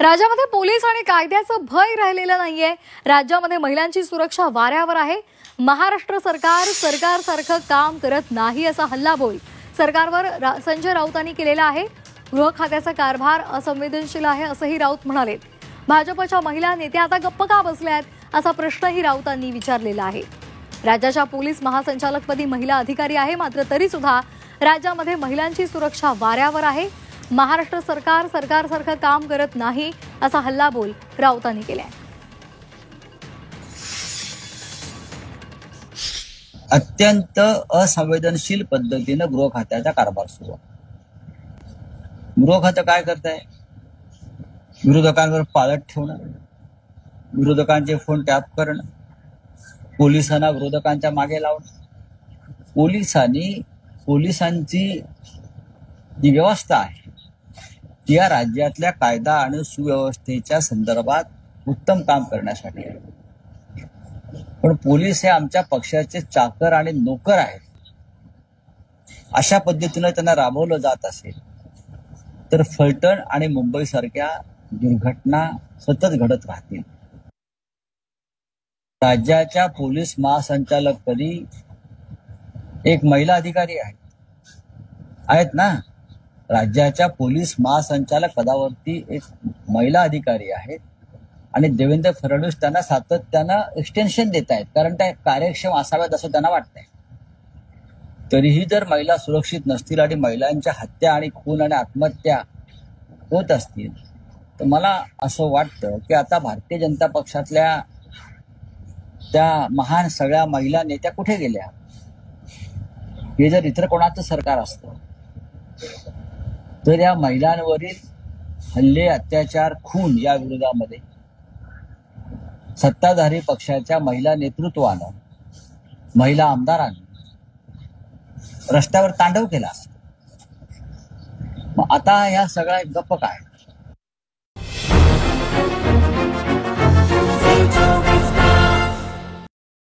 राज्यामध्ये पोलीस आणि कायद्याचं भय राहिलेलं नाहीये। राज्यामध्ये महिलांची सुरक्षा वाऱ्यावर आहे। महाराष्ट्र सरकारसारखं काम करत नाही असा हल्लाबोल सरकारवर संजय राऊतांनी केलेला आहे। गृह खात्याचा कारभार असंवेदनशील आहे असंही राऊत म्हणाले। भाजपच्या महिला नेत्या आता गप्प का बसल्यात असा प्रश्नही राऊतांनी विचारलेला आहे। राज्याच्या पोलीस महासंचालकपदी महिला अधिकारी आहे, मात्र तरी सुद्धा राज्यामध्ये महिलांची सुरक्षा वाऱ्यावर आहे। महाराष्ट्र सरकारसारखं काम करत नाही असा हल्लाबोल राऊतांनी केलाय। अत्यंत असंवेदनशील पद्धतीने गृह खात्याचा कारभार सुरू आहे। गृह खातं काय करताय? विरोधकांवर पाळत ठेवणं, विरोधकांचे फोन टॅप करणं, पोलिसांना विरोधकांच्या मागे लावणं। पोलिसांची जी व्यवस्था आहे ती या राज्यातल्या कायदा आणि सुव्यवस्थेच्या संदर्भात उत्तम काम करण्यासाठी आहे। पण पोलीस हे आमच्या पक्षाचे चाकर आणि नोकर आहेत, अशा पद्धतीने त्यांना राबवलं जात असेल तर फलटण आणि मुंबई सारख्या दुर्घटना सतत घडत राहतील। राज्याच्या पोलीस महासंचालकपदी एक महिला अधिकारी आहेत ना। राज्याच्या पोलीस महासंचालक पदावरती एक महिला अधिकारी आहेत आणि देवेंद्र फडणवीस त्यांना सातत्यानं एक्सटेन्शन देत आहेत, कारण त्या कार्यक्षम असाव्यात असं त्यांना वाटतंय। तरीही जर महिला सुरक्षित नसतील आणि महिलांच्या हत्या आणि खून आणि आत्महत्या होत असतील तर मला असं वाटतं की आता भारतीय जनता पक्षातल्या त्या महान सगळ्या महिला नेत्या कुठे गेल्या? हे जर इतर कोणाचं सरकार असतं तर या महिलांवरील हल्ले, अत्याचार, खून या विरोधामध्ये सत्ताधारी पक्षाच्या महिला नेतृत्वानं, महिला आमदारांनी रस्त्यावर तांडव केला असतं। मग आता या सगळ्या गप्प काय?